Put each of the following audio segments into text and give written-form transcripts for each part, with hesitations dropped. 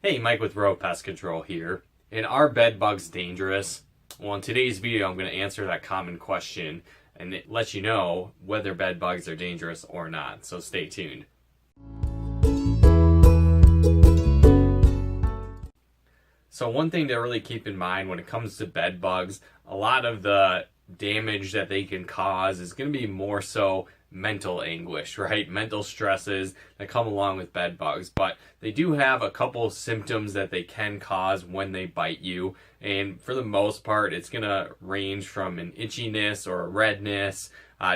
Hey, Mike with Row Pest Control here. And are bed bugs dangerous? Well, in today's video, I'm going to answer that common question and let you know whether bed bugs are dangerous or not. So stay tuned. So one thing to really keep in mind when it comes to bed bugs, a lot of the damage that they can cause is going to be more so mental anguish, right? Mental stresses that come along with bed bugs. But they do have a couple symptoms that they can cause when they bite you. And for the most part, it's going to range from an itchiness or a redness,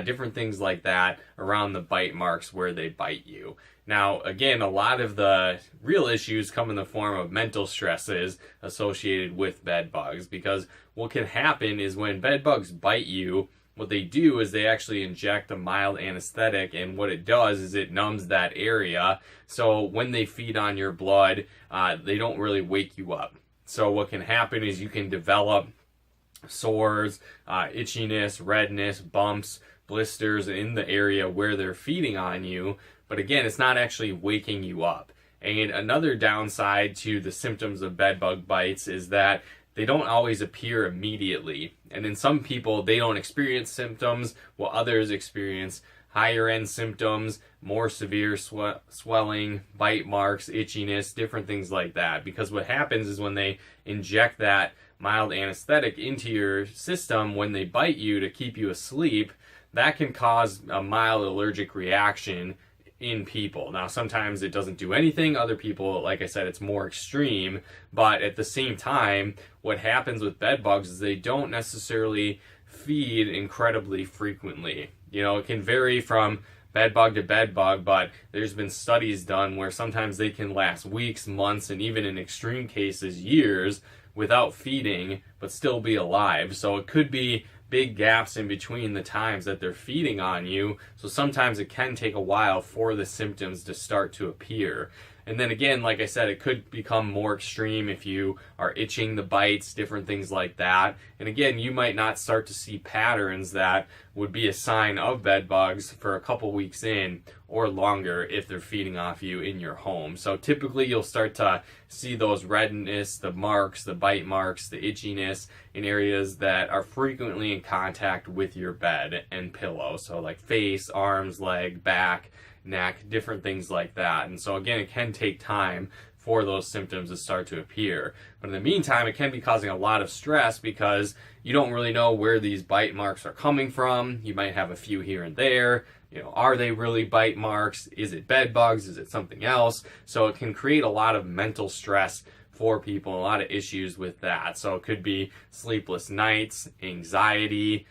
different things like that around the bite marks where they bite you. Now, again, a lot of the real issues come in the form of mental stresses associated with bed bugs, because what can happen is when bed bugs bite you, what they do is they actually inject a mild anesthetic, and what it does is it numbs that area. So when they feed on your blood, they don't really wake you up. So what can happen is you can develop sores, itchiness, redness, bumps, blisters in the area where they're feeding on you. But again, it's not actually waking you up. And another downside to the symptoms of bed bug bites is that they don't always appear immediately. And in some people, they don't experience symptoms, while others experience higher end symptoms, more severe swelling, bite marks, itchiness, different things like that. Because what happens is when they inject that mild anesthetic into your system, when they bite you to keep you asleep, that can cause a mild allergic reaction in people. Now, sometimes it doesn't do anything. Other people, like I said, it's more extreme. But at the same time, what happens with bed bugs is they don't necessarily feed incredibly frequently. You know, it can vary from bed bug to bed bug, but there's been studies done where sometimes they can last weeks, months, and even in extreme cases, years without feeding, but still be alive. So it could be big gaps in between the times that they're feeding on you. So sometimes it can take a while for the symptoms to start to appear. And then again, like I said, it could become more extreme if you are itching the bites, different things like that. And again, you might not start to see patterns that would be a sign of bed bugs for a couple weeks in or longer if they're feeding off you in your home. So typically you'll start to see those redness, the marks, the bite marks, the itchiness in areas that are frequently in contact with your bed and pillow. So like face, arms, leg, back, neck, different things like that. And so again, it can take time for those symptoms to start to appear. But in the meantime, it can be causing a lot of stress because you don't really know where these bite marks are coming from. You might have a few here and there. You know, are they really bite marks? Is it bed bugs? Is it something else? So it can create a lot of mental stress for people, a lot of issues with that. So it could be sleepless nights, anxiety,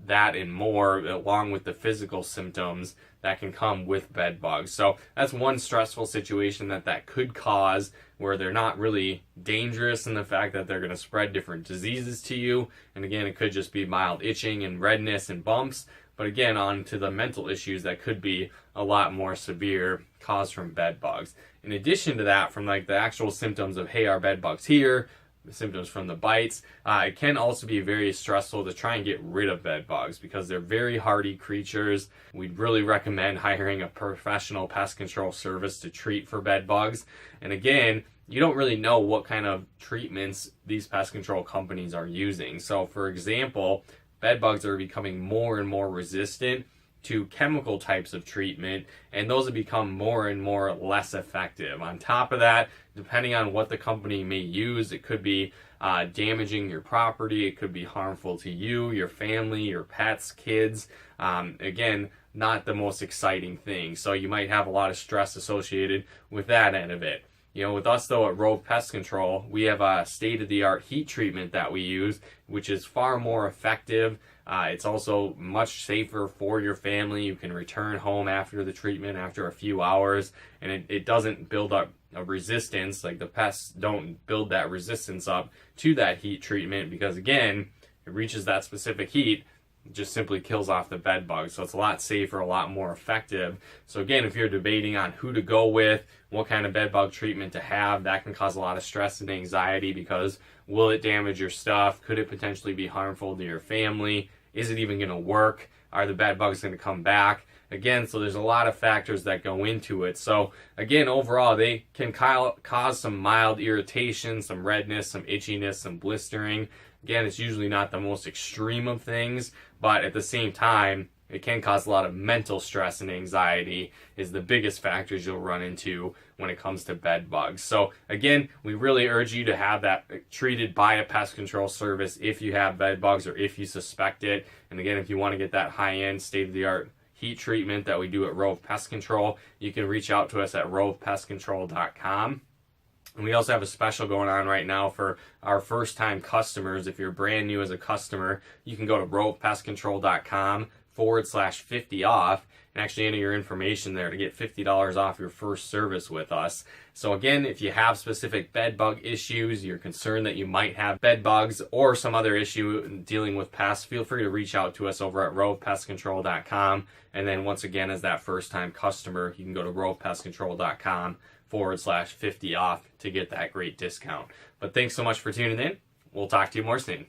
that and more, along with the physical symptoms that can come with bed bugs. So that's one stressful situation that could cause, where they're not really dangerous in the fact that they're going to spread different diseases to you. And again, it could just be mild itching and redness and bumps. But again, on to the mental issues that could be a lot more severe, caused from bed bugs. In addition to that, from like the actual symptoms of, hey, are bed bugs here? The symptoms from the bites, it can also be very stressful to try and get rid of bed bugs because they're very hardy creatures. We'd really recommend hiring a professional pest control service to treat for bed bugs. And again, you don't really know what kind of treatments these pest control companies are using. So for example, bed bugs are becoming more and more resistant to chemical types of treatment, and those have become more and more less effective. On top of that, depending on what the company may use, it could be damaging your property, it could be harmful to you, your family, your pets, kids. Again, not the most exciting thing. So you might have a lot of stress associated with that end of it. You know, with us though at Rove Pest Control, we have a state-of-the-art heat treatment that we use, which is far more effective. It's also much safer for your family. You can return home after the treatment after a few hours, and it doesn't build up a resistance. Like the pests don't build that resistance up to that heat treatment because again, it reaches that specific heat, it just simply kills off the bed bugs. So it's a lot safer, a lot more effective. So again, if you're debating on who to go with, what kind of bed bug treatment to have, that can cause a lot of stress and anxiety because will it damage your stuff? Could it potentially be harmful to your family? Is it even going to work? Are the bed bugs going to come back? Again, so there's a lot of factors that go into it. So again, overall, they can cause some mild irritation, some redness, some itchiness, some blistering. Again, it's usually not the most extreme of things, but at the same time, it can cause a lot of mental stress and anxiety is the biggest factors you'll run into when it comes to bed bugs. So again, we really urge you to have that treated by a pest control service if you have bed bugs or if you suspect it. And again, if you want to get that high-end, state-of-the-art heat treatment that we do at Rove Pest Control, you can reach out to us at rovepestcontrol.com. And we also have a special going on right now for our first-time customers. If you're brand new as a customer, you can go to rovepestcontrol.com/50 off and actually enter your information there to get $50 off your first service with us. So again, if you have specific bed bug issues, you're concerned that you might have bed bugs or some other issue dealing with pests, feel free to reach out to us over at rovepestcontrol.com. And then once again, as that first-time customer, you can go to rovepestcontrol.com/50 off to get that great discount. But thanks so much for tuning in. We'll talk to you more soon.